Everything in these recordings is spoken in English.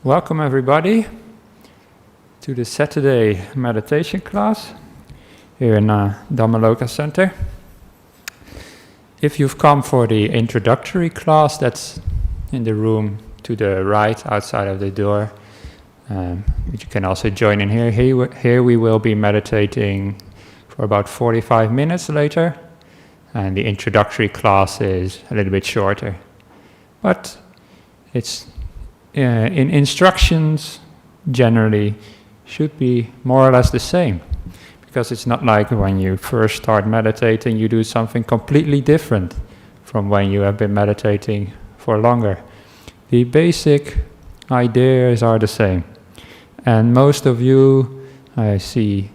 Welcome everybody to the Saturday meditation class here in Dhammaloka Center. If you've come for the introductory class, that's in the room to the right outside of the door. But you can also join in here. Here we will be meditating for about 45 minutes later, and the introductory class is a little bit shorter. But it's in instructions generally should be more or less the same, because it's not like when you first start meditating you do something completely different from when you have been meditating for longer. The basic ideas are the same, and most of you, I see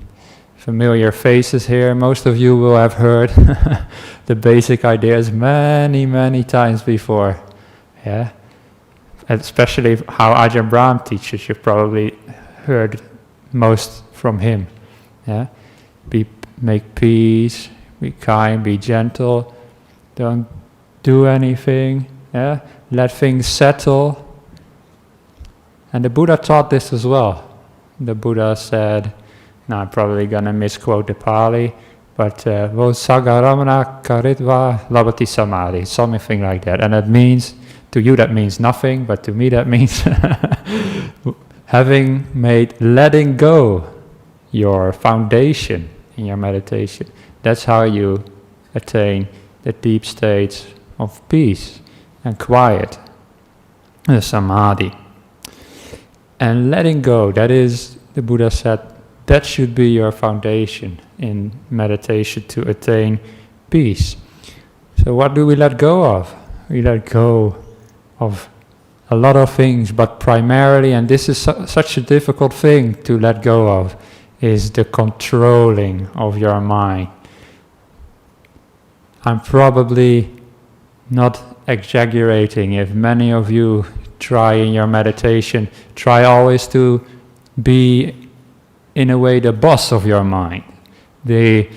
familiar faces here, most of you will have heard the basic ideas many times before. Yeah. Especially how Ajahn Brahm teaches, you've probably heard most from him. Yeah, make peace, be kind, be gentle, don't do anything. Yeah, let things settle. And the Buddha taught this as well. The Buddha said, now I'm probably gonna misquote the Pali, but vo sagaramana karitva labati samadhi, something like that, and that means, to you that means nothing, but to me that means letting go your foundation in your meditation. That's how you attain the deep states of peace and quiet, the samadhi. And letting go, that is, the Buddha said, that should be your foundation in meditation to attain peace. So what do we let go of? We let go of a lot of things, but primarily, and this is such a difficult thing to let go of, is the controlling of your mind. I'm probably not exaggerating if many of you try in your meditation, try always to be in a way the boss of your mind, the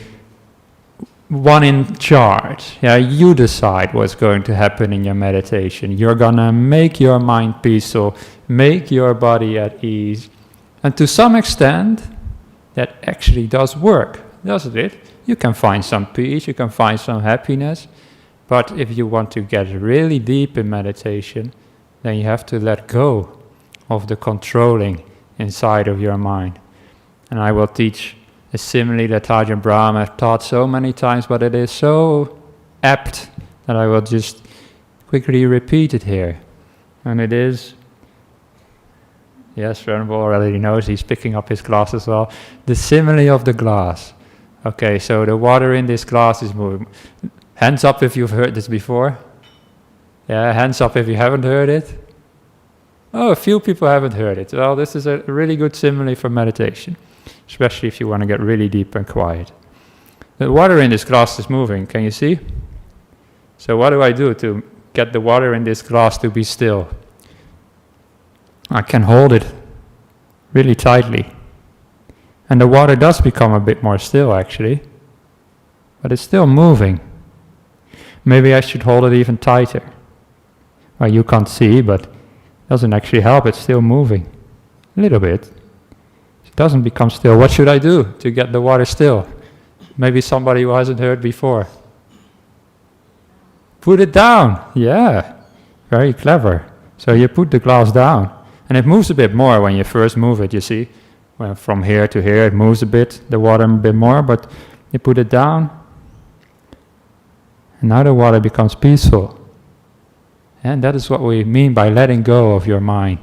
one in charge. Yeah, you decide what's going to happen in your meditation. You're gonna make your mind peaceful, make your body at ease. And to some extent, that actually does work, doesn't it? You can find some peace, you can find some happiness. But if you want to get really deep in meditation, then you have to let go of the controlling inside of your mind. And I will teach a simile that Ajahn Brahm has taught so many times, but it is so apt that I will just quickly repeat it here. And it is, yes, Venerable already knows, he's picking up his glass as well, the simile of the glass. Okay, so the water in this glass is moving. Hands up if you've heard this before. Yeah, hands up if you haven't heard it. Oh, a few people haven't heard it. Well, this is a really good simile for meditation, especially if you want to get really deep and quiet. The water in this glass is moving, can you see? So what do I do to get the water in this glass to be still? I can hold it really tightly. And the water does become a bit more still actually, but it's still moving. Maybe I should hold it even tighter. Well, you can't see, but it doesn't actually help, it's still moving. A little bit. Doesn't become still. What should I do to get the water still? Maybe somebody who hasn't heard before. Put it down. Yeah, very clever. So you put the glass down, and it moves a bit more when you first move it, you see. Well, from here to here it moves a bit, the water a bit more, but you put it down, and now the water becomes peaceful. And that is what we mean by letting go of your mind.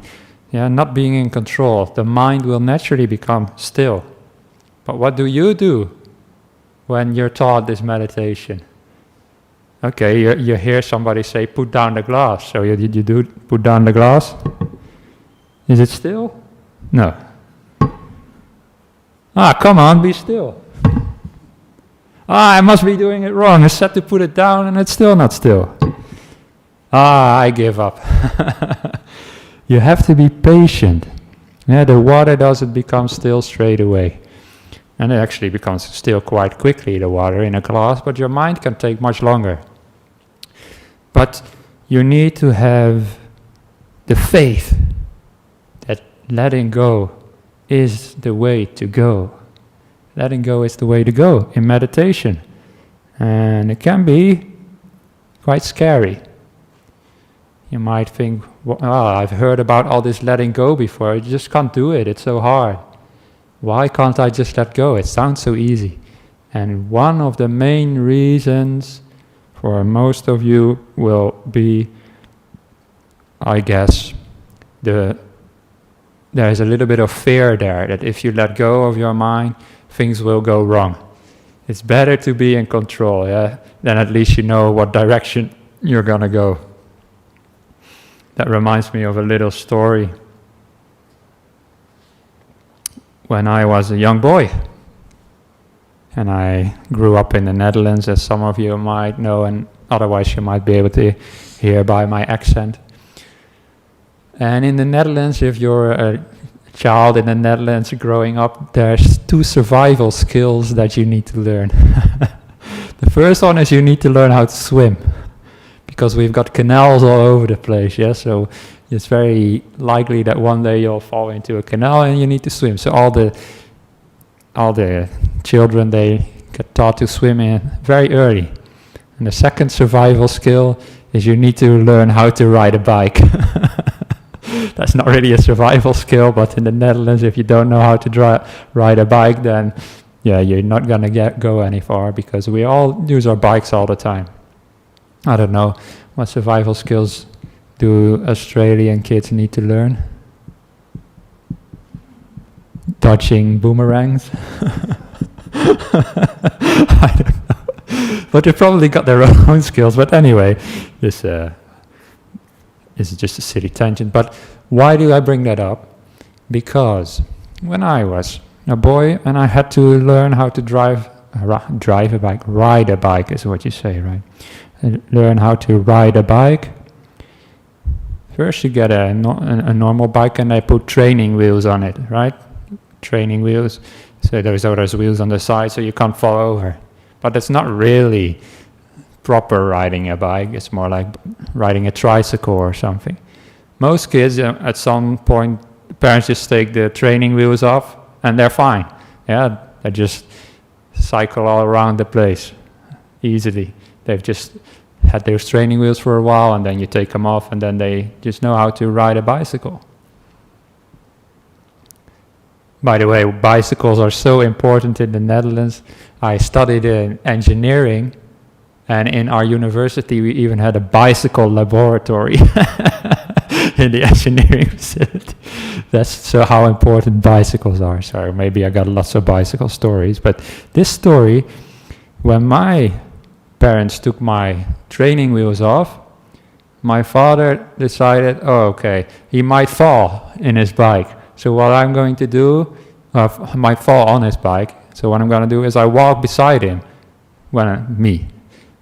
Yeah, not being in control. The mind will naturally become still. But what do you do when you're taught this meditation? Okay, you hear somebody say, put down the glass. So you do put down the glass? Is it still? No. Come on, be still. I must be doing it wrong. I said to put it down and it's still not still. I give up. You have to be patient. Yeah, the water doesn't become still straight away. And it actually becomes still quite quickly, the water in a glass, but your mind can take much longer. But you need to have the faith letting go is the way to go. Letting go is the way to go in meditation. And it can be quite scary. You might think, well, I've heard about all this letting go before, I just can't do it, it's so hard. Why can't I just let go? It sounds so easy. And one of the main reasons for most of you will be, I guess, there is a little bit of fear there, that if you let go of your mind, things will go wrong. It's better to be in control, yeah? Then at least you know what direction you're gonna go. That reminds me of a little story. When I was a young boy, and I grew up in the Netherlands, as some of you might know, and otherwise you might be able to hear by my accent. And in the Netherlands, if you're a child in the Netherlands growing up, there's 2 survival skills that you need to learn. The first one is you need to learn how to swim, because we've got canals all over the place, yeah? So it's very likely that one day you'll fall into a canal and you need to swim. So all the children, they get taught to swim in very early. And the second survival skill is you need to learn how to ride a bike. That's not really a survival skill, but in the Netherlands, if you don't know how to ride a bike, then yeah, you're not gonna go any far, because we all use our bikes all the time. I don't know, what survival skills do Australian kids need to learn? Dodging boomerangs? I don't know. But they probably got their own skills. But anyway, this is just a silly tangent. But why do I bring that up? Because when I was a boy and I had to learn how to ride a bike is what you say, right? And learn how to ride a bike. First you get a normal bike and they put training wheels on it, right? Training wheels. So there's those wheels on the side so you can't fall over. But it's not really proper riding a bike. It's more like riding a tricycle or something. Most kids, at some point, parents just take the training wheels off and they're fine. Yeah, they just cycle all around the place easily. They've just had those training wheels for a while, and then you take them off, and then they just know how to ride a bicycle. By the way, bicycles are so important in the Netherlands. I studied in engineering, and in our university we even had a bicycle laboratory in the engineering facility. That's so how important bicycles are. So maybe I got lots of bicycle stories, but this story, when my parents took my training wheels off, my father decided, he might fall in his bike. So what I'm going to do, might fall on his bike. So what I'm going to do is I walk beside him,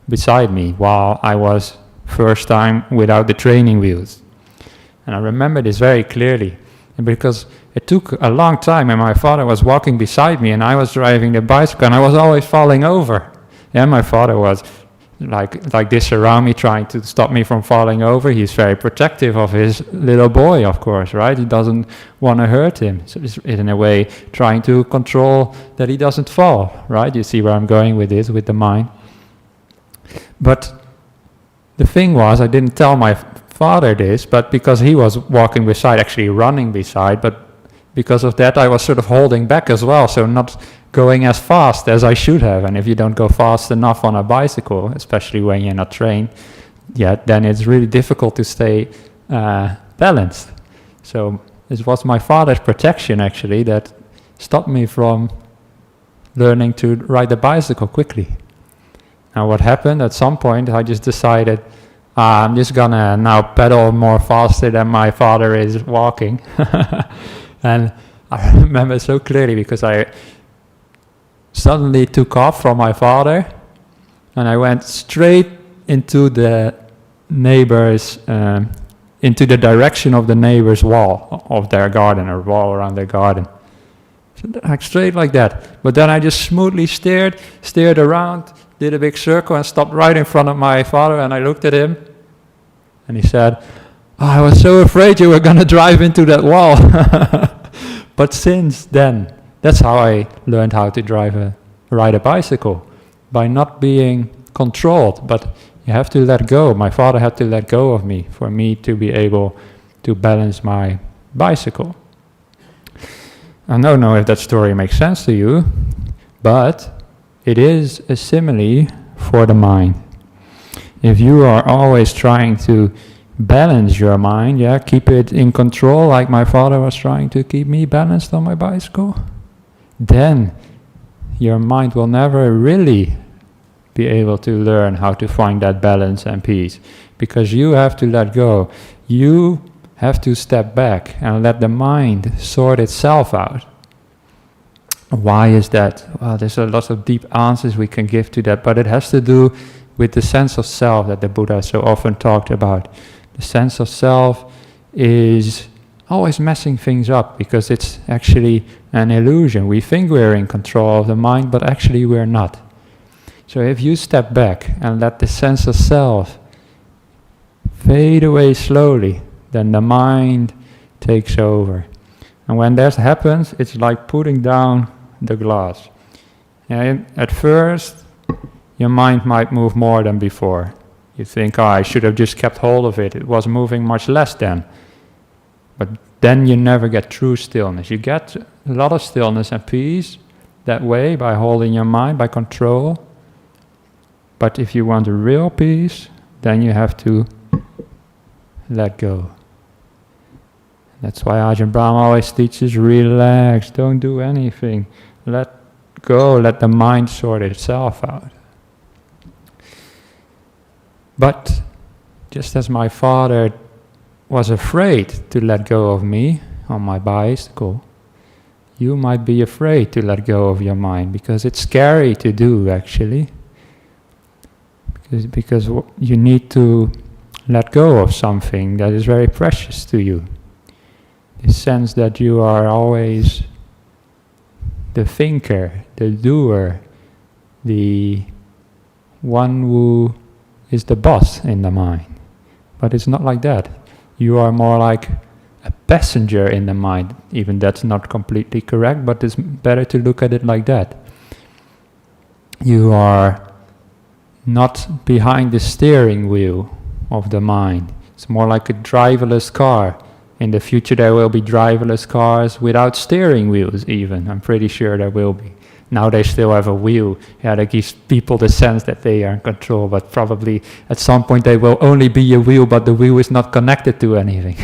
beside me, while I was first time without the training wheels. And I remember this very clearly, and because it took a long time, and my father was walking beside me, and I was driving the bicycle, and I was always falling over. And my father was like this around me, trying to stop me from falling over. He's very protective of his little boy, of course, right? He doesn't want to hurt him. So he's in a way trying to control that he doesn't fall, right? You see where I'm going with this, with the mind. But the thing was, I didn't tell my father this, but because he was walking beside, actually running beside, but because of that I was sort of holding back as well, so not going as fast as I should have. And if you don't go fast enough on a bicycle, especially when you're not trained yet, then it's really difficult to stay balanced. So it was my father's protection actually that stopped me from learning to ride the bicycle quickly. Now what happened, at some point I just decided I'm just gonna now pedal more faster than my father is walking. And I remember so clearly because I suddenly took off from my father and I went straight into the neighbor's, into the direction of the neighbor's wall of their garden, or wall around their garden. So like straight like that. But then I just smoothly steered around, did a big circle and stopped right in front of my father, and I looked at him and he said, "Oh, I was so afraid you were going to drive into that wall." But since then, that's how I learned how to ride a bicycle, by not being controlled. But you have to let go. My father had to let go of me for me to be able to balance my bicycle. I don't know if that story makes sense to you, but it is a simile for the mind. If you are always trying to balance your mind, keep it in control, like my father was trying to keep me balanced on my bicycle, then your mind will never really be able to learn how to find that balance and peace, because you have to let go. You have to step back and let the mind sort itself out. Why is that? Well, there's a lot of deep answers we can give to that, but it has to do with the sense of self that the Buddha so often talked about. The sense of self is always messing things up because it's actually an illusion. We think we're in control of the mind, but actually we're not. So if you step back and let the sense of self fade away slowly, then the mind takes over. And when that happens, it's like putting down the glass. And at first, your mind might move more than before. You think, I should have just kept hold of it. It was moving much less then. But then you never get true stillness. You get a lot of stillness and peace that way, by holding your mind, by control. But if you want a real peace, then you have to let go. That's why Ajahn Brahm always teaches, relax, don't do anything. Let go, let the mind sort itself out. But just as my father was afraid to let go of me on my bicycle, you might be afraid to let go of your mind, because it's scary to do, actually. Because you need to let go of something that is very precious to you. The sense that you are always the thinker, the doer, the one who is the boss in the mind. But it's not like that. You are more like a passenger in the mind. Even that's not completely correct, but it's better to look at it like that. You are not behind the steering wheel of the mind. It's more like a driverless car. In the future there will be driverless cars without steering wheels even. I'm pretty sure there will be. Now they still have a wheel. That gives people the sense that they are in control, but probably at some point they will only be a wheel, but the wheel is not connected to anything.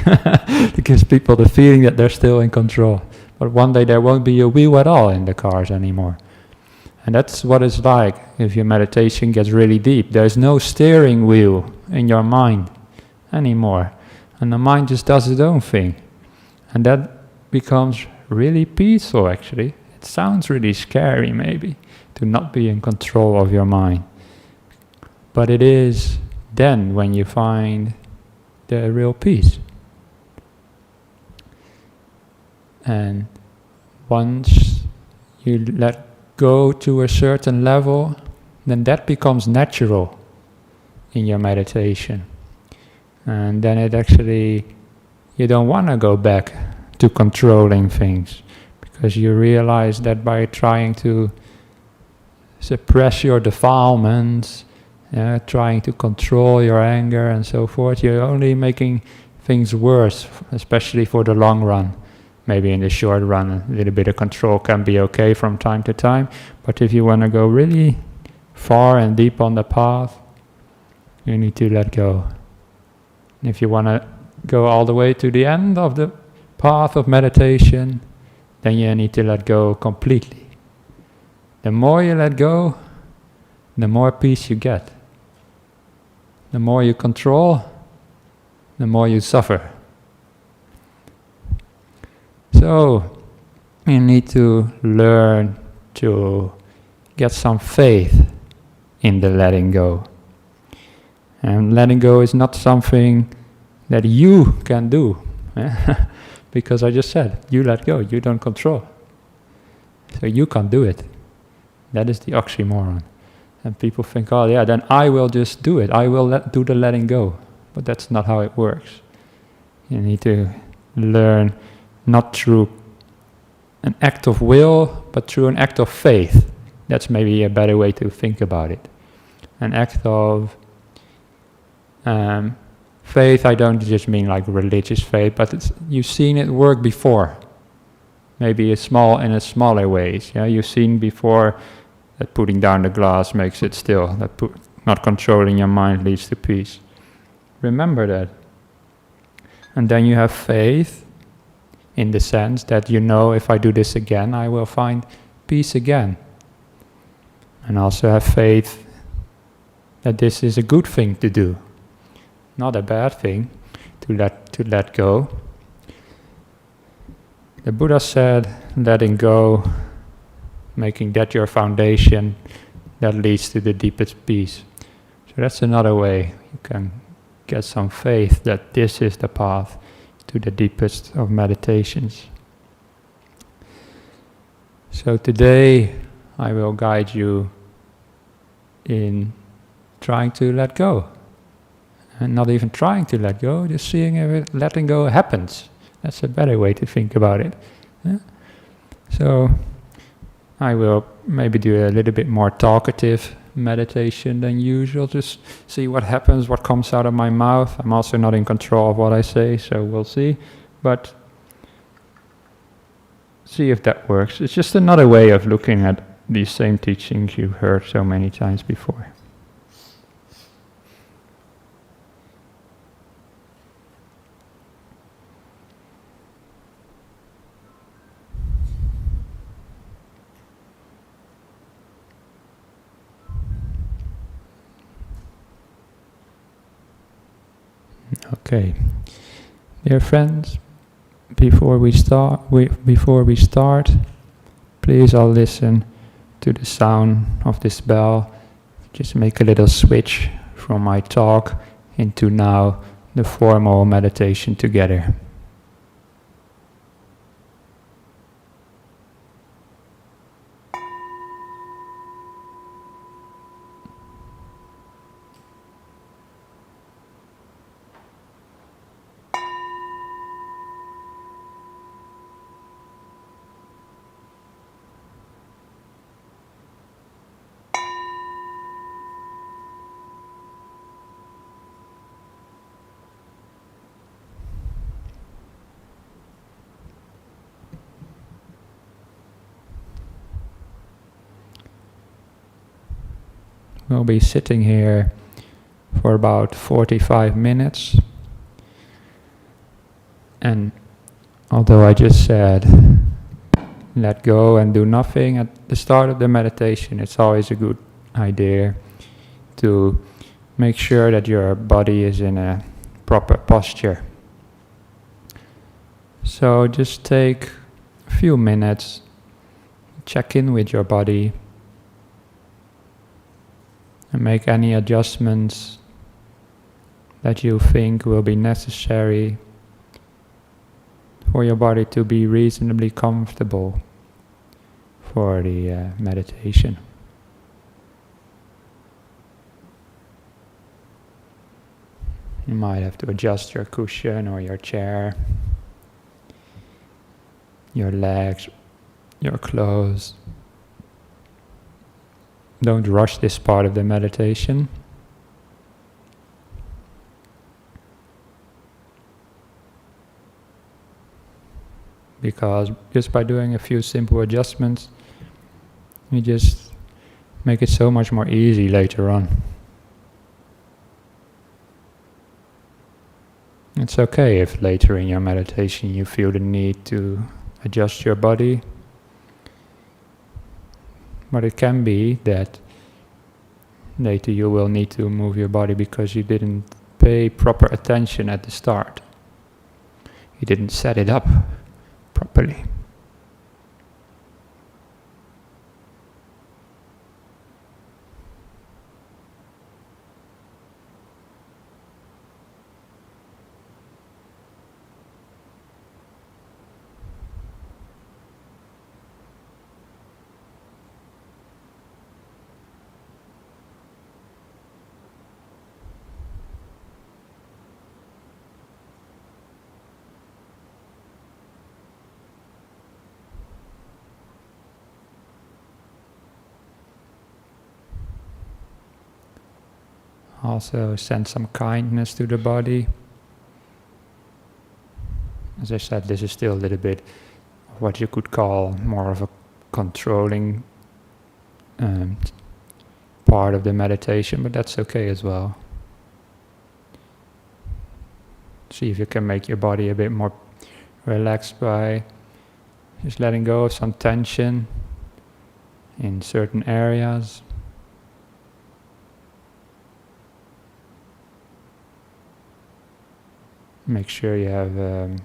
It gives people the feeling that they're still in control. But one day there won't be a wheel at all in the cars anymore. And that's what it's like if your meditation gets really deep. There's no steering wheel in your mind anymore. And the mind just does its own thing. And that becomes really peaceful, actually. It sounds really scary, maybe, to not be in control of your mind. But it is then when you find the real peace. And once you let go to a certain level, then that becomes natural in your meditation. And then it actually, you don't want to go back to controlling things, because you realize that by trying to suppress your defilements, trying to control your anger and so forth, you're only making things worse, especially for the long run. Maybe in the short run, a little bit of control can be okay from time to time, but if you want to go really far and deep on the path, you need to let go. If you want to go all the way to the end of the path of meditation, then you need to let go completely. The more you let go, the more peace you get. The more you control, the more you suffer. So, you need to learn to get some faith in the letting go. And letting go is not something that you can do. Because I just said, you let go, you don't control. So you can't do it. That is the oxymoron. And people think, oh yeah, then I will just do it. I will do the letting go. But that's not how it works. You need to learn not through an act of will, but through an act of faith. That's maybe a better way to think about it. An act of faith, I don't just mean like religious faith, but you've seen it work before. Maybe in a smaller ways. Yeah, you've seen before that putting down the glass makes it still. That not controlling your mind leads to peace. Remember that. And then you have faith in the sense that you know if I do this again, I will find peace again. And also have faith that this is a good thing to do, not a bad thing to let go. The Buddha said, letting go, making that your foundation, that leads to the deepest peace. So that's another way you can get some faith that this is the path to the deepest of meditations. So today I will guide you in trying to let go. And not even trying to let go, just seeing if letting go happens. That's a better way to think about it. Yeah? So I will maybe do a little bit more talkative meditation than usual. Just see what happens, what comes out of my mouth. I'm also not in control of what I say, so we'll see. But see if that works. It's just another way of looking at these same teachings you've heard so many times before. Okay, dear friends, before we start, please all listen to the sound of this bell. Just make a little switch from my talk into now the formal meditation together. We'll be sitting here for about 45 minutes. And although I just said let go and do nothing at the start of the meditation, it's always a good idea to make sure that your body is in a proper posture. So just take a few minutes, check in with your body, and make any adjustments that you think will be necessary for your body to be reasonably comfortable for the meditation. You might have to adjust your cushion or your chair, your legs, your clothes. Don't rush this part of the meditation. Because just by doing a few simple adjustments, you just make it so much more easy later on. It's okay if later in your meditation you feel the need to adjust your body. But it can be that later you will need to move your body because you didn't pay proper attention at the start. You didn't set it up properly. Also send some kindness to the body. As I said, this is still a little bit of what you could call more of a controlling part of the meditation, but that's okay as well. See if you can make your body a bit more relaxed by just letting go of some tension in certain areas. Make sure you have a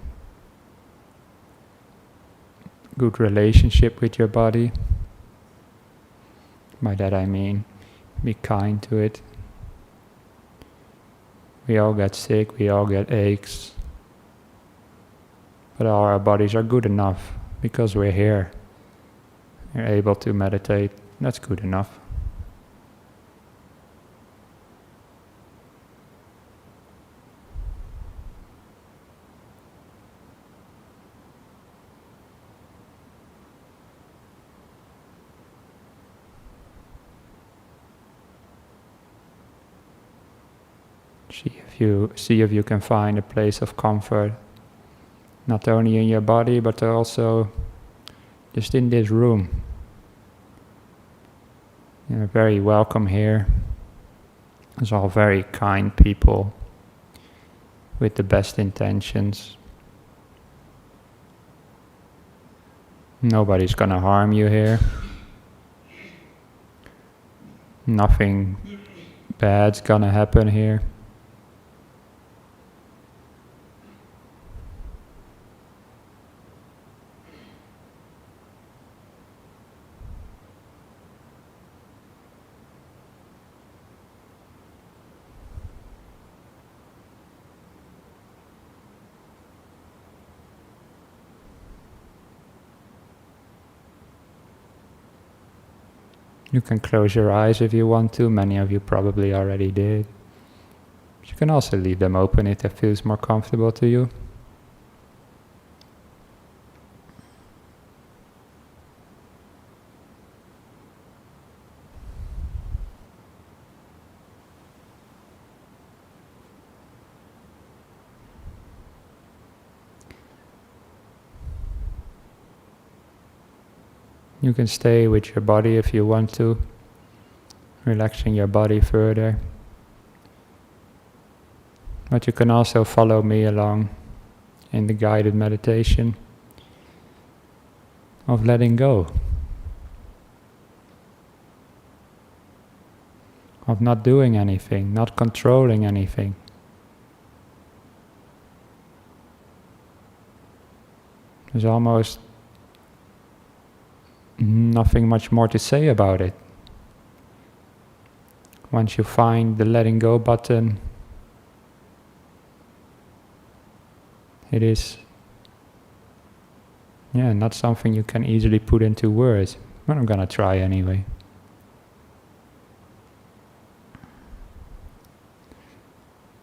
good relationship with your body. By that I mean, be kind to it. We all get sick, we all get aches. But our bodies are good enough because we're here. We're able to meditate. That's good enough. See if you can find a place of comfort, not only in your body, but also just in this room. You're very welcome here. It's all very kind people with the best intentions. Nobody's gonna harm you here. Nothing bad's gonna happen here. You can close your eyes if you want to, many of you probably already did. But you can also leave them open if that feels more comfortable to you. You can stay with your body if you want to, relaxing your body further. But you can also follow me along in the guided meditation of letting go, of not doing anything, not controlling anything. There's almost nothing much more to say about it. Once you find the letting go button, it is not something you can easily put into words, but I'm gonna try anyway.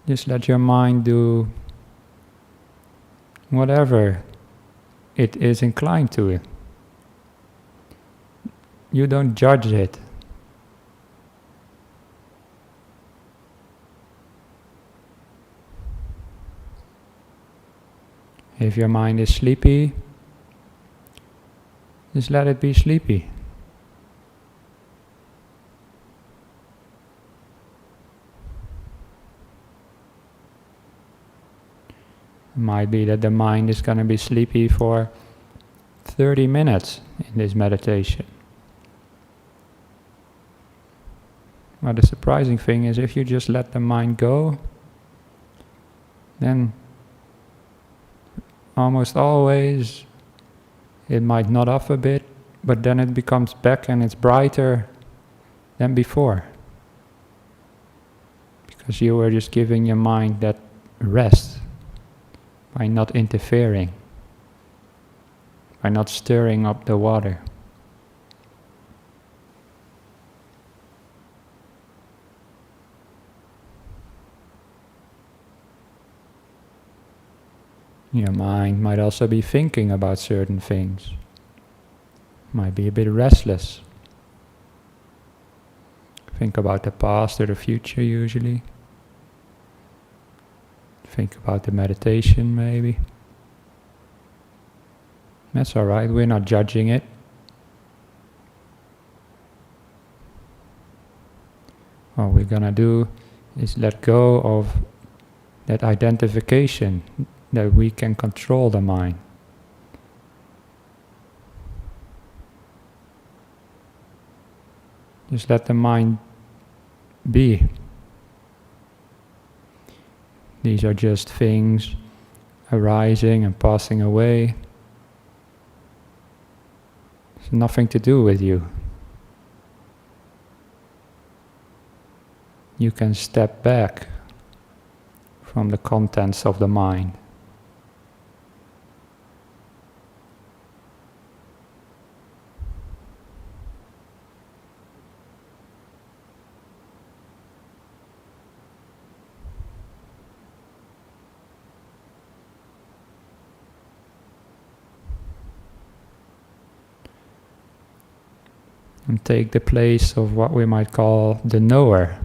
Just let your mind do whatever it is inclined to it. You don't judge it. If your mind is sleepy, just let it be sleepy. It might be that the mind is going to be sleepy for 30 minutes in this meditation. Well, the surprising thing is if you just let the mind go, then almost always it might nod off a bit, but then it becomes back and it's brighter than before. Because you were just giving your mind that rest by not interfering, by not stirring up the water. Your mind might also be thinking about certain things, might be a bit restless, Think about the past or the future usually. Think about the meditation maybe. That's alright, we're not judging it. All we're gonna do is let go of that identification that we can control the mind. Just let the mind be. These are just things arising and passing away. It's nothing to do with you. You can step back from the contents of the mind. And take the place of what we might call the knower.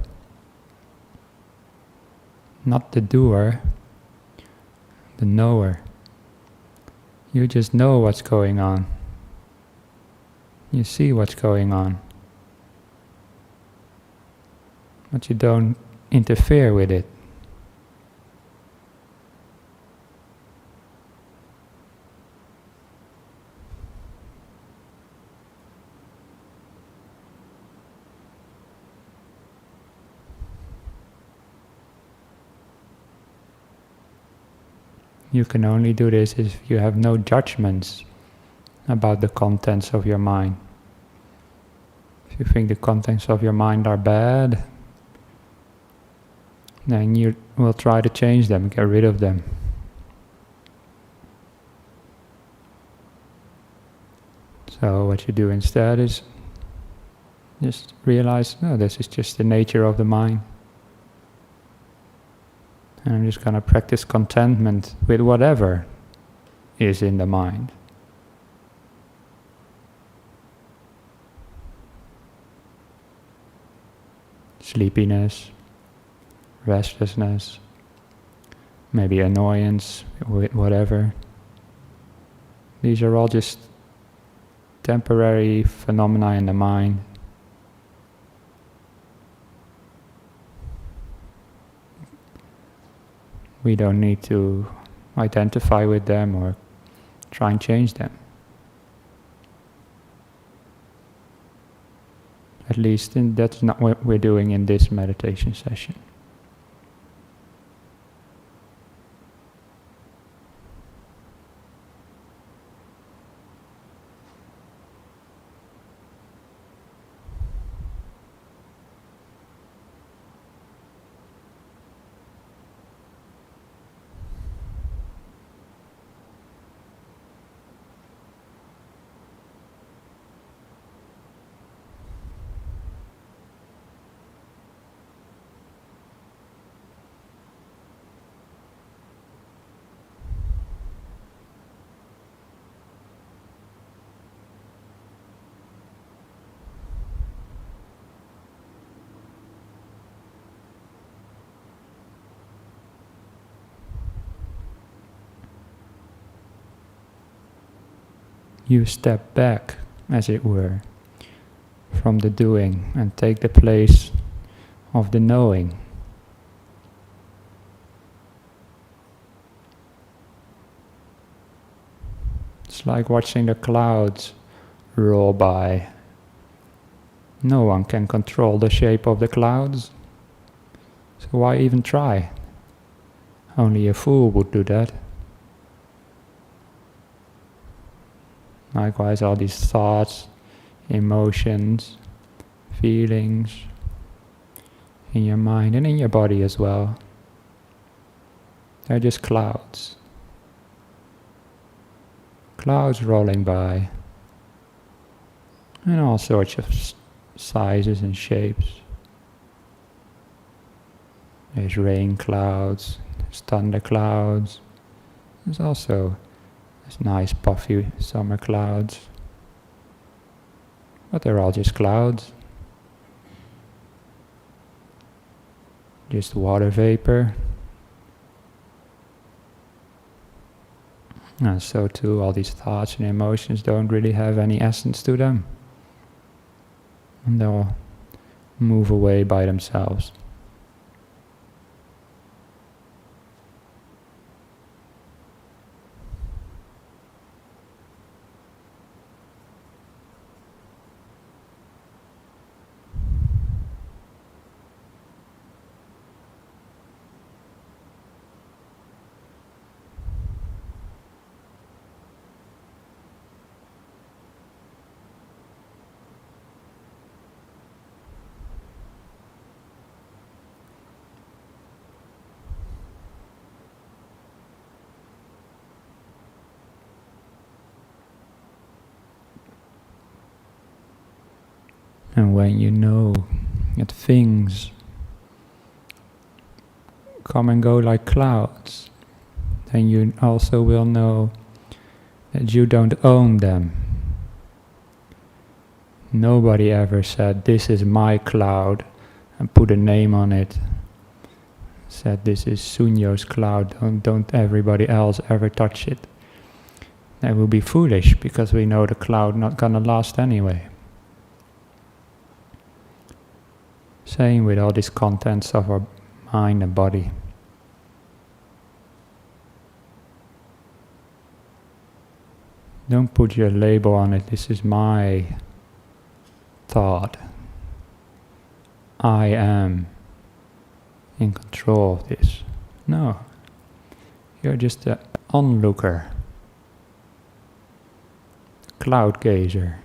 Not the doer, the knower. You just know what's going on. You see what's going on. But you don't interfere with it. You can only do this if you have no judgments about the contents of your mind. If you think the contents of your mind are bad, then you will try to change them, get rid of them. So what you do instead is just realize, no, this is just the nature of the mind. And I'm just going to practice contentment with whatever is in the mind. Sleepiness, restlessness, maybe annoyance, whatever. These are all just temporary phenomena in the mind. We don't need to identify with them or try and change them. At least that's not what we're doing in this meditation session. You step back, as it were, from the doing and take the place of the knowing. It's like watching the clouds roll by. No one can control the shape of the clouds, so why even try? Only a fool would do that. Likewise, all these thoughts, emotions, feelings in your mind and in your body as well. They're just clouds. Clouds rolling by in all sorts of sizes and shapes. There's rain clouds, there's thunder clouds, there's also nice puffy summer clouds, but they're all just clouds. just water vapor. And so too, all these thoughts and emotions don't really have any essence to them. And they'll move away by themselves. And when you know that things come and go like clouds, then you also will know that you don't own them. Nobody ever said, "This is my cloud," and put a name on it. Said, "This is Sunyo's cloud, don't everybody else ever touch it." That will be foolish, because we know the cloud not gonna last anyway. Same with all these contents of our mind and body. Don't put your label on it. This is my thought. I am in control of this. No. You're just an onlooker. Cloud gazer.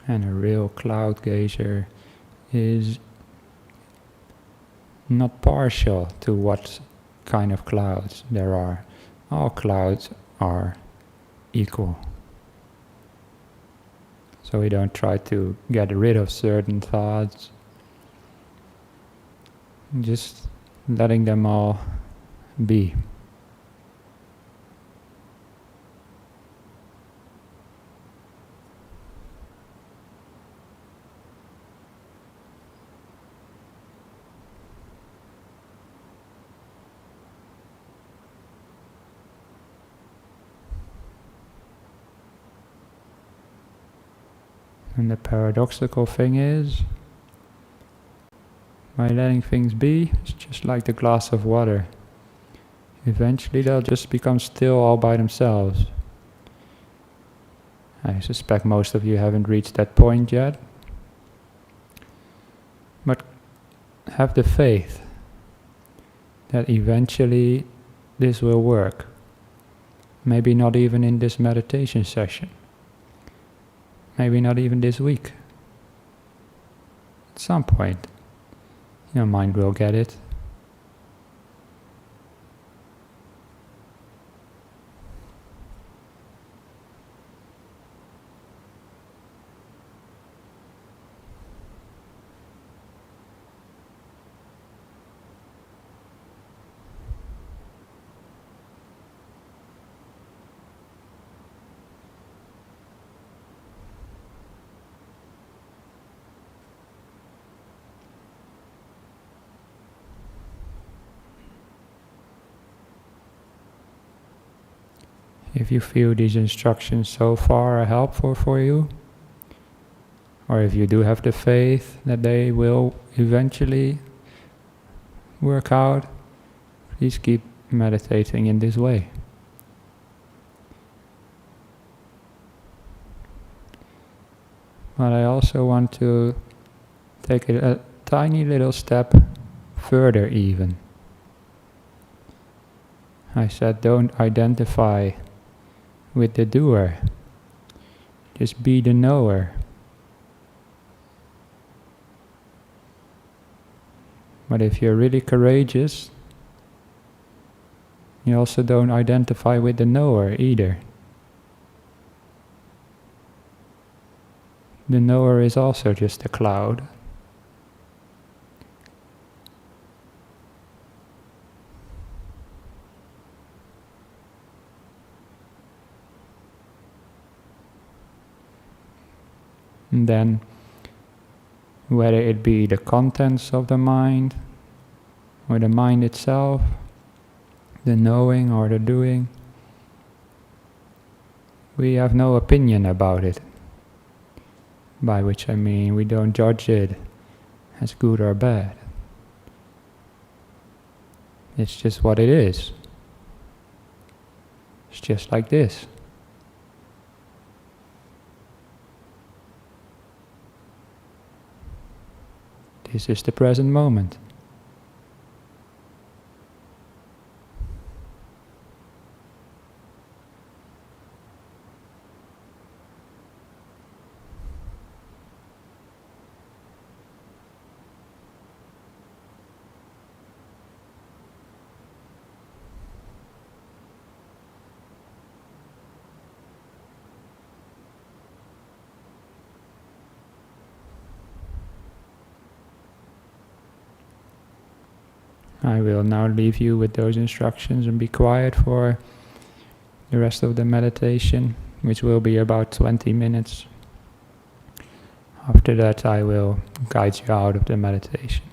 And a real cloud gazer is not partial to what kind of clouds there are. All clouds are equal. So we don't try to get rid of certain thoughts. Just letting them all be. And the paradoxical thing is, by letting things be, it's just like the glass of water. Eventually they'll just become still all by themselves. I suspect most of you haven't reached that point yet. But have the faith that eventually this will work. Maybe not even in this meditation session. Maybe not even this week. At some point, your mind will get it. If you feel these instructions so far are helpful for you, or if you do have the faith that they will eventually work out, please keep meditating in this way. But I also want to take it a tiny little step further even. I said don't identify with the doer, just be the knower. But if you're really courageous, you also don't identify with the knower either. The knower is also just a cloud. And then, whether it be the contents of the mind, or the mind itself, the knowing or the doing, we have no opinion about it. By which I mean we don't judge it as good or bad. It's just what it is. It's just like this. This is the present moment. I will now leave you with those instructions and be quiet for the rest of the meditation, which will be about 20 minutes. After that, I will guide you out of the meditation.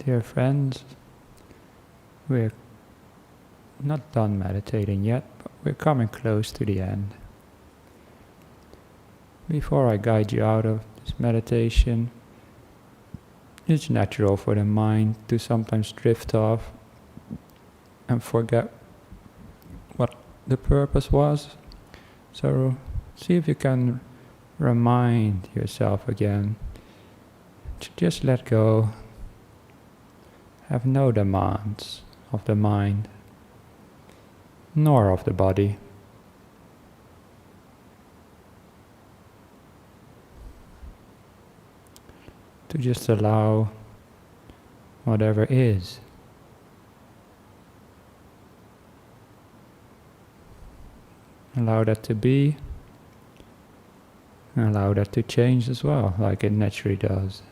Dear friends, we're not done meditating yet, but we're coming close to the end. Before I guide you out of this meditation, it's natural for the mind to sometimes drift off and forget what the purpose was. So see if you can remind yourself again to just let go, have no demands of the mind, nor of the body. To just allow whatever is. Allow that to be, and allow that to change as well, like it naturally does.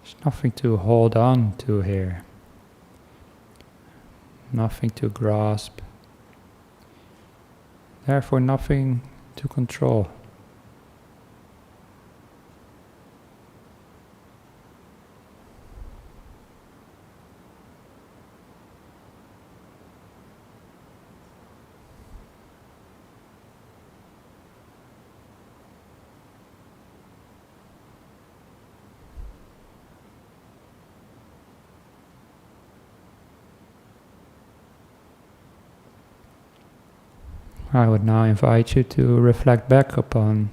There's nothing to hold on to here. Nothing to grasp. Therefore nothing to control. I would now invite you to reflect back upon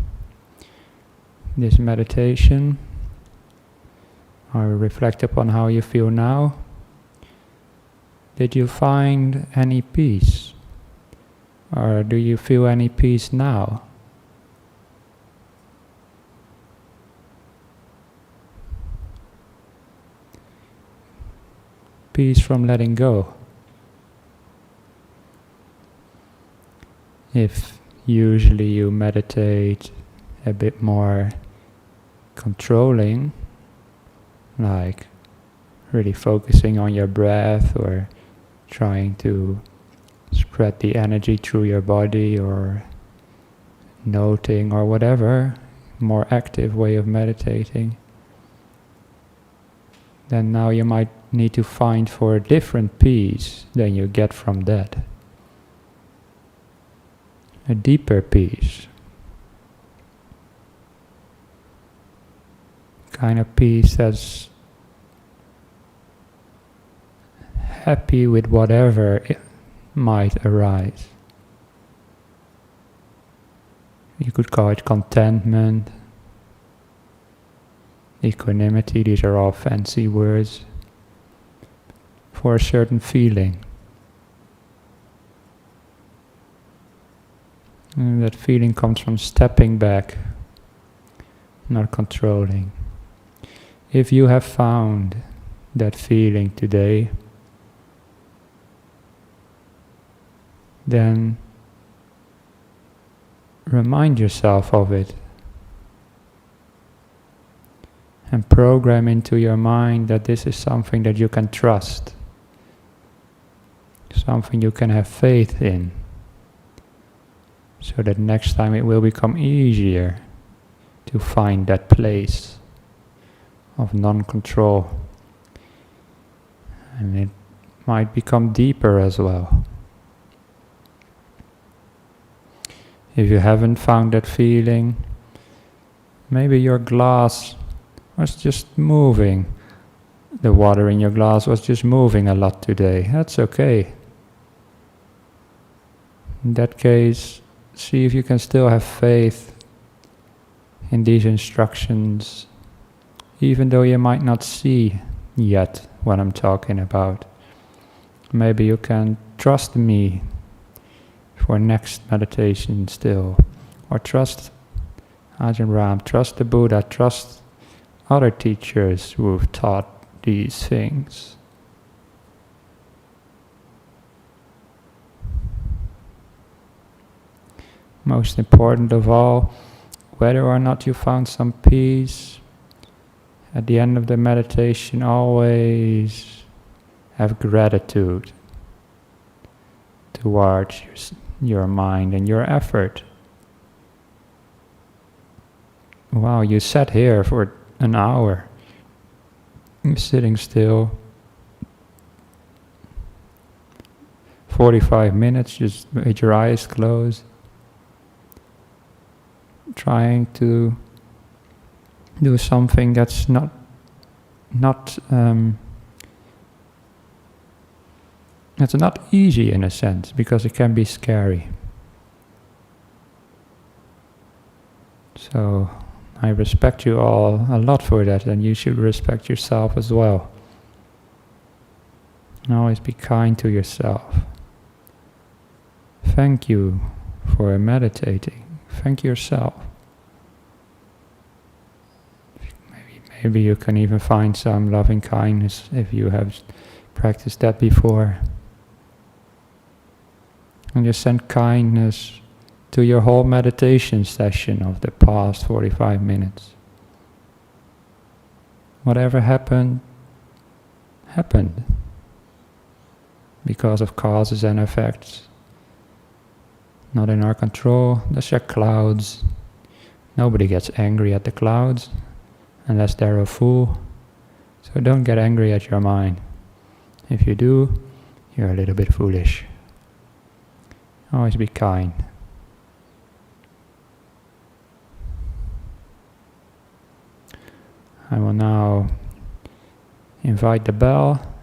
this meditation, or reflect upon how you feel now. Did you find any peace? Or do you feel any peace now? Peace from letting go. If usually you meditate a bit more controlling, like really focusing on your breath or trying to spread the energy through your body or noting or whatever, more active way of meditating, then now you might need to find for a different peace than you get from that. A deeper peace. Kind of peace that's happy with whatever it might arise. You could call it contentment, equanimity, these are all fancy words for a certain feeling. And that feeling comes from stepping back, not controlling. If you have found that feeling today, then remind yourself of it and program into your mind that this is something that you can trust, something you can have faith in. So that next time it will become easier to find that place of non-control. And it might become deeper as well. If you haven't found that feeling, maybe your glass was just moving. The water in your glass was just moving a lot today. That's okay. In that case, see if you can still have faith in these instructions, even though you might not see yet what I'm talking about. Maybe you can trust me for next meditation still, or trust Ajahn Ram, trust the Buddha, trust other teachers who have taught these things. Most important of all, whether or not you found some peace, at the end of the meditation always have gratitude towards your mind and your effort. wow, you sat here for an hour, you're sitting still, 45 minutes just with your eyes closed, trying to do something that's not it's not easy in a sense, because it can be scary. So I respect you all a lot for that, and you should respect yourself as well. And always be kind to yourself. Thank you for meditating. Thank yourself. Maybe you can even find some loving kindness if you have practiced that before. And just send kindness to your whole meditation session of the past 45 minutes. Whatever happened, happened. Because of causes and effects. Not in our control. Those are clouds. Nobody gets angry at the clouds unless they're a fool. So don't get angry at your mind. If you do, you're a little bit foolish. Always be kind. I will now invite the bell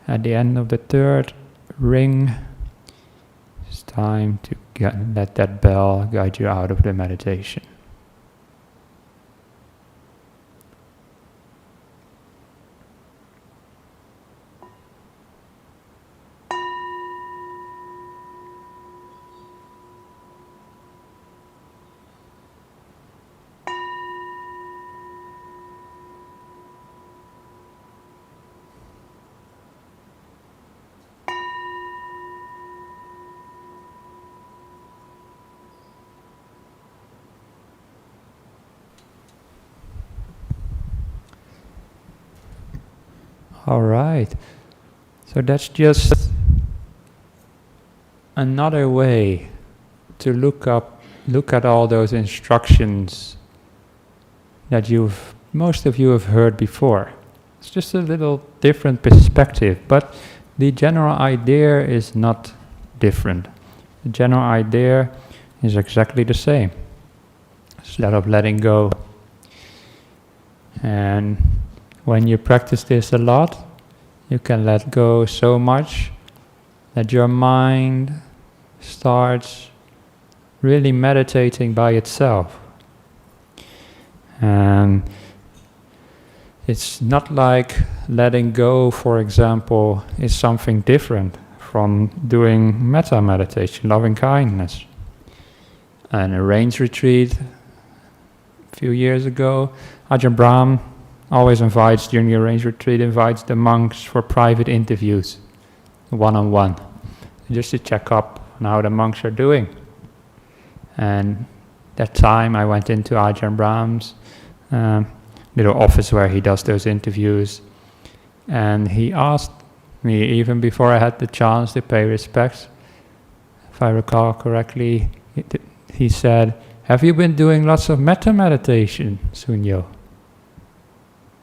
at the end of the third ring. It's time to let that bell guide you out of the meditation. All right, so that's just another way to look at all those instructions that most of you have heard before. It's just a little different perspective, but the general idea is not different. The general idea is exactly the same. Instead of letting go. And when you practice this a lot, you can let go so much that your mind starts really meditating by itself. And it's not like letting go, for example, is something different from doing metta meditation, loving kindness. And a range retreat a few years ago, Ajahn Brahm always invites, during the range retreat, invites the monks for private interviews, one-on-one, just to check up on how the monks are doing. And that time I went into Ajahn Brahm's little office where he does those interviews, and he asked me, even before I had the chance to pay respects, if I recall correctly, he said, "Have you been doing lots of metta meditation, Sunyo?"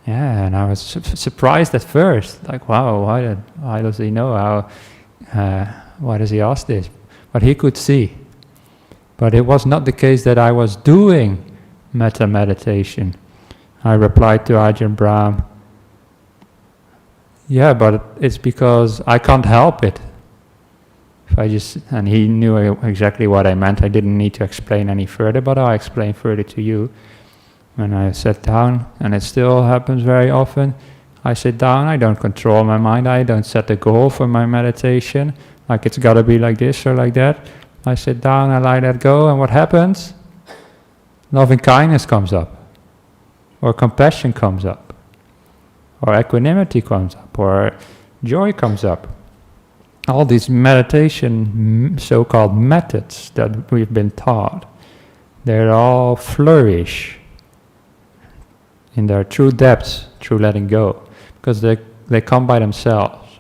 Yeah, and I was surprised at first, like, wow, why does he know why does he ask this? But he could see. But it was not the case that I was doing metta meditation. I replied to Ajahn Brahm, yeah, but it's because I can't help it. And he knew exactly what I meant. I didn't need to explain any further, but I'll explain further to you. When I sit down, and it still happens very often, I sit down, I don't control my mind, I don't set a goal for my meditation, like it's gotta be like this or like that. I sit down, I let that go, and what happens? Loving kindness comes up, or compassion comes up, or equanimity comes up, or joy comes up. All these meditation so-called methods that we've been taught, they all flourish in their true depths, through letting go, because they come by themselves.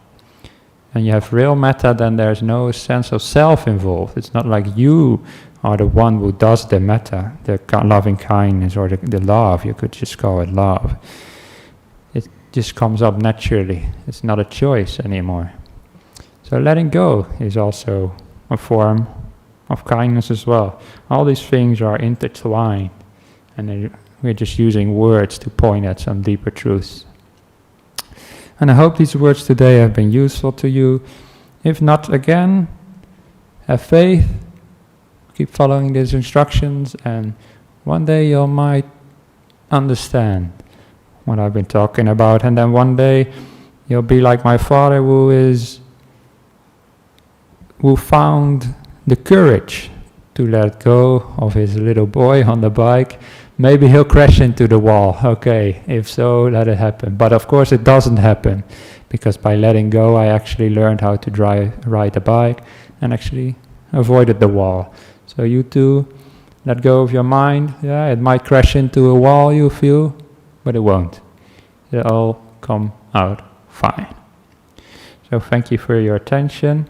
And you have real metta, then there's no sense of self involved. It's not like you or the one who does the metta, the loving kindness, or the love, you could just call it love. It just comes up naturally. It's not a choice anymore. So letting go is also a form of kindness as well. All these things are intertwined, and we're just using words to point at some deeper truths. And I hope these words today have been useful to you. If not, again, have faith, keep following these instructions, and one day you might understand what I've been talking about, and then one day you'll be like my father who found the courage to let go of his little boy on the bike. Maybe he'll crash into the wall. Okay, if so, let it happen. But of course it doesn't happen, because by letting go I actually learned how to ride a bike and actually avoided the wall. So you too, let go of your mind. Yeah, it might crash into a wall, you feel, but it won't. It'll all come out fine. So thank you for your attention.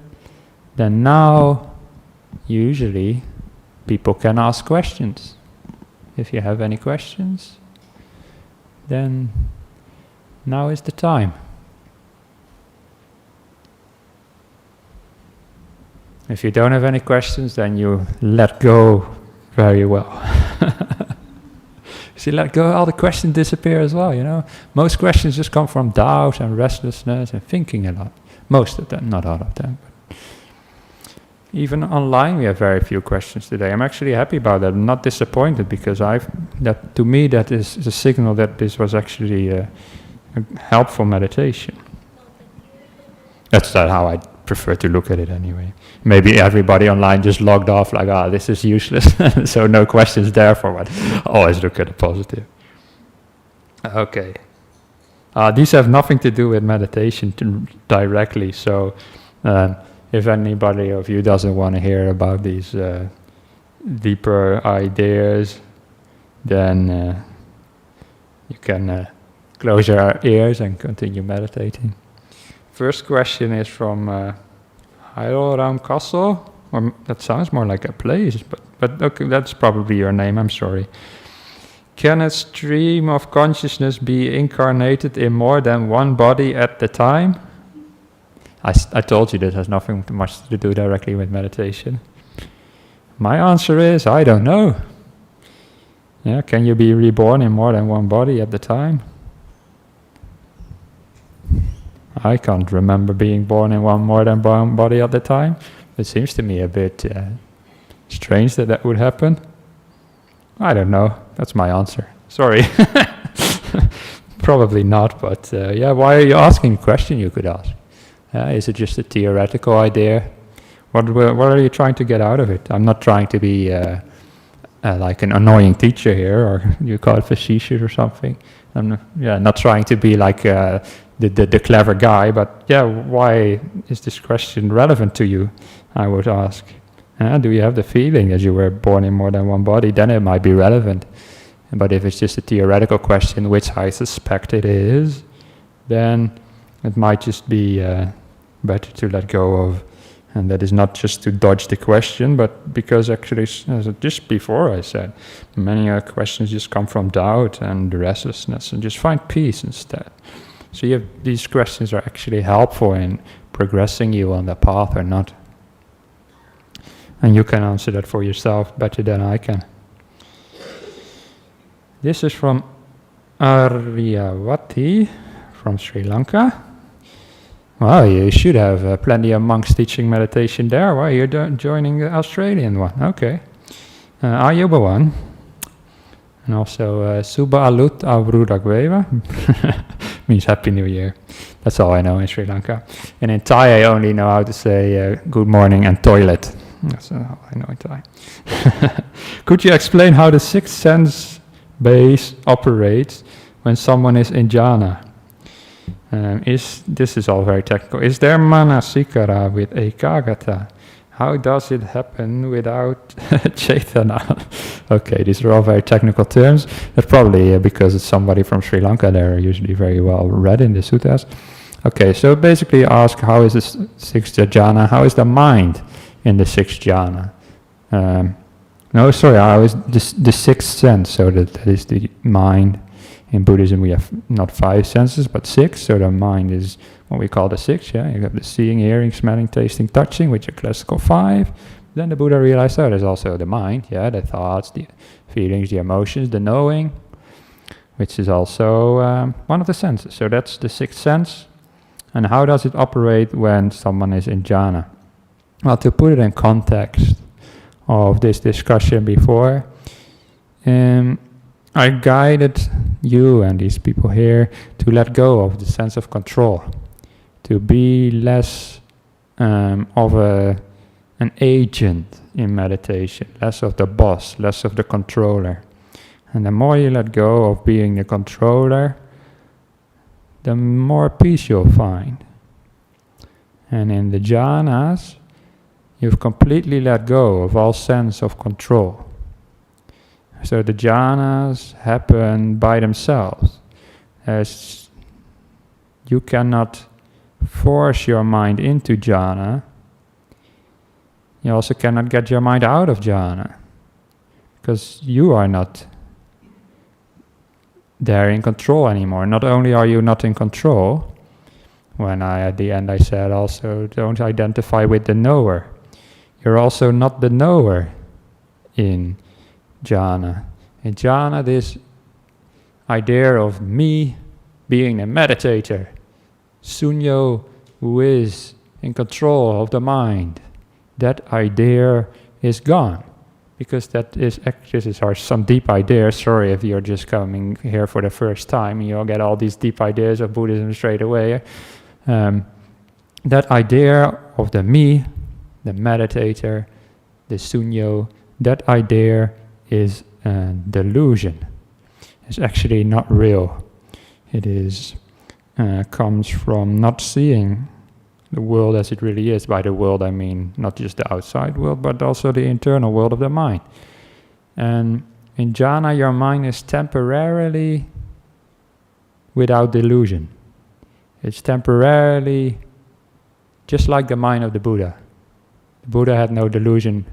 Then now, usually, people can ask questions. If you have any questions, then now is the time. If you don't have any questions, then you let go very well. If you let go, all the questions disappear as well, you know. Most questions just come from doubt and restlessness and thinking a lot. Most of them, not all of them. But even online we have very few questions today. I'm actually happy about that. I'm not disappointed, because to me that is a signal that this was actually a helpful meditation. That's how I prefer to look at it anyway. Maybe everybody online just logged off like, this is useless, so no questions there for what. Always look at the positive. Okay. These have nothing to do with meditation directly, so if anybody of you doesn't want to hear about these deeper ideas, then you can close your ears and continue meditating. First question is from Heidelram Castle, or that sounds more like a place, but okay, that's probably your name, I'm sorry. Can a stream of consciousness be incarnated in more than one body at the time? I told you that has nothing much to do directly with meditation. My answer is, I don't know. Yeah, can you be reborn in more than one body at the time? I can't remember being born in more than one body at the time. It seems to me a bit strange that would happen. I don't know. That's my answer. Sorry. Probably not, but yeah, why are you asking a question you could ask? Is it just a theoretical idea? What are you trying to get out of it? I'm not trying to be like an annoying teacher here, or you call it facetious or something. I'm not trying to be like the clever guy, but yeah, why is this question relevant to you? I would ask. Do you have the feeling that you were born in more than one body? Then it might be relevant. But if it's just a theoretical question, which I suspect it is, then it might just be better to let go of. And that is not just to dodge the question, but because actually, as just before I said, many questions just come from doubt and restlessness, and just find peace instead. So these questions are actually helpful in progressing you on the path or not. And you can answer that for yourself better than I can. This is from Aryavati from Sri Lanka. Well, you should have plenty of monks teaching meditation there. Why you're joining the Australian one? Okay. Ayubawan. And also Suba Alut Avrudagweva. Means Happy New Year. That's all I know in Sri Lanka. And in Thai I only know how to say good morning and toilet. That's all I know in Thai. Could you explain how the sixth sense base operates when someone is in jhana? This is all very technical. Is there manasikara with ekagata? How does it happen without chetana? Okay, these are all very technical terms. That's probably because it's somebody from Sri Lanka. They're usually very well read in the suttas. Okay, so basically ask, how is this sixth jhana? How is the mind in the sixth jhana? No, sorry, I was the sixth sense, so that is the mind. In Buddhism we have not 5 senses, but 6, so the mind is what we call the 6, yeah? You have the seeing, hearing, smelling, tasting, touching, which are classical 5. Then the Buddha realized, there's also the mind, yeah, the thoughts, the feelings, the emotions, the knowing, which is also one of the senses. So that's the 6th sense. And how does it operate when someone is in jhana? Well, to put it in context of this discussion before, I guided you and these people here to let go of the sense of control, to be less of an agent in meditation, less of the boss, less of the controller. And the more you let go of being the controller, the more peace you'll find. And in the jhanas, you've completely let go of all sense of control. So the jhanas happen by themselves. As you cannot force your mind into jhana, you also cannot get your mind out of jhana, because you are not there in control anymore. Not only are you not in control, when at the end I said also don't identify with the knower, you're also not the knower in jhana. In jhana, this idea of me being a meditator, Sunyo who is in control of the mind, that idea is gone. Because this are some deep ideas. Sorry if you're just coming here for the first time and you'll get all these deep ideas of Buddhism straight away. That idea of the me, the meditator, the Sunyo, that idea is a delusion. It's actually not real. It is comes from not seeing the world as it really is. By the world I mean not just the outside world, but also the internal world of the mind. And in jhana your mind is temporarily without delusion. It's temporarily just like the mind of the Buddha. The Buddha had no delusion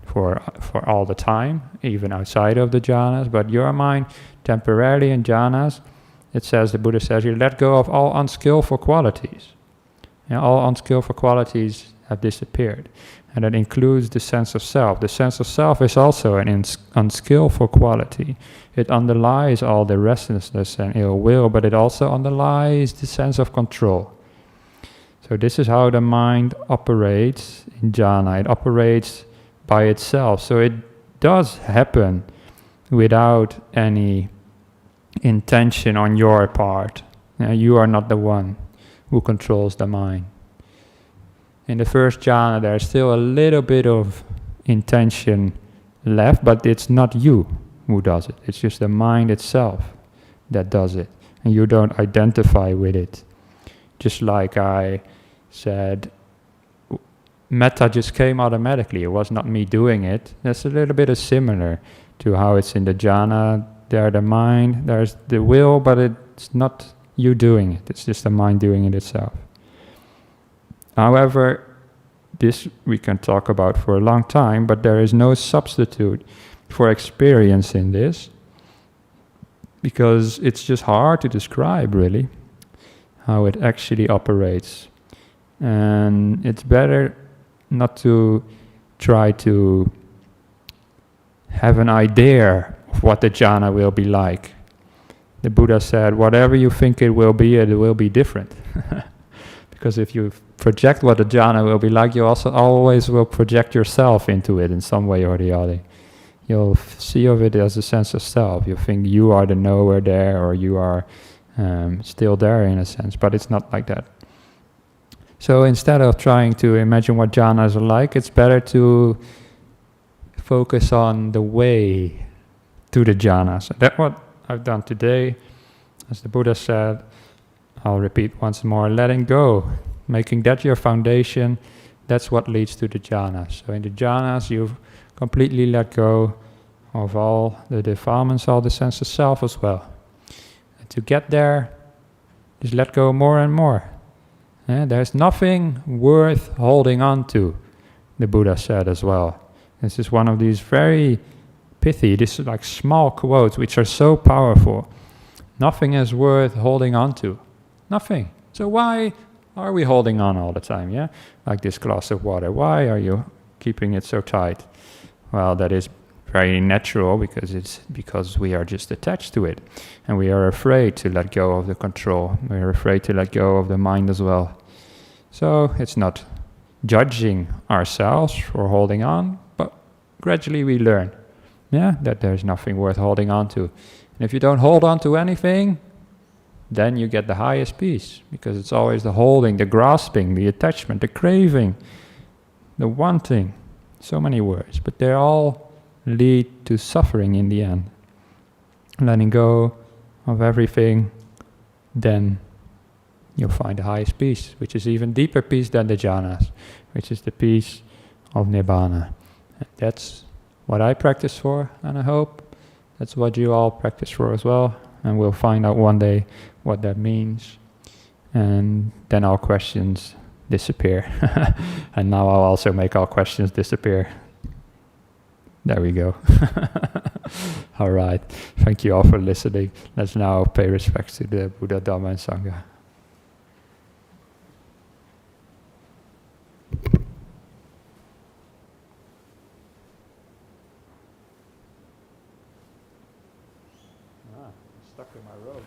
for all the time, even outside of the jhanas, but your mind temporarily in jhanas, the Buddha says, you let go of all unskillful qualities. And all unskillful qualities have disappeared. And that includes the sense of self. The sense of self is also an unskillful quality. It underlies all the restlessness and ill will, but it also underlies the sense of control. So this is how the mind operates in jhana. It operates by itself. So it does happen without any intention on your part. You are not the one who controls the mind. In the first jhana there's still a little bit of intention left, but it's not you who does it. It's just the mind itself that does it. And you don't identify with it. Just like I said, metta just came automatically. It was not me doing it. That's a little bit similar to how it's in the jhana. There's the mind, there's the will, but it's not you doing it. It's just the mind doing it itself. However, this we can talk about for a long time, but there is no substitute for experiencing this, because it's just hard to describe really how it actually operates. And it's better not to try to have an idea of what the jhana will be like. The Buddha said, whatever you think it will be different. Because if you project what the jhana will be like, you also always will project yourself into it in some way or the other. You'll see of it as a sense of self. You think you are the knower there, or you are still there in a sense, but it's not like that. So instead of trying to imagine what jhanas are like, it's better to focus on the way to the jhanas. And that's what I've done today. As the Buddha said, I'll repeat once more, letting go, making that your foundation, that's what leads to the jhanas. So in the jhanas, you've completely let go of all the defilements, all the sense of self as well. And to get there, just let go more and more. There's nothing worth holding on to, the Buddha said as well. This is one of these very pithy, this is like small quotes which are so powerful. Nothing is worth holding on to. Nothing. So why are we holding on all the time, yeah? Like this glass of water. Why are you keeping it so tight? Well, that is very natural because we are just attached to it. And we are afraid to let go of the control. We are afraid to let go of the mind as well. So it's not judging ourselves for holding on, but gradually we learn, yeah, that there's nothing worth holding on to. And if you don't hold on to anything, then you get the highest peace, because it's always the holding, the grasping, the attachment, the craving, the wanting. So many words, but they all lead to suffering in the end. Letting go of everything, then you'll find the highest peace, which is even deeper peace than the jhanas, which is the peace of Nibbana. And that's what I practice for, and I hope that's what you all practice for as well. And we'll find out one day what that means. And then all questions disappear. And now I'll also make all questions disappear. There we go. All right. Thank you all for listening. Let's now pay respects to the Buddha, Dhamma, and Sangha. Stuck in my robe.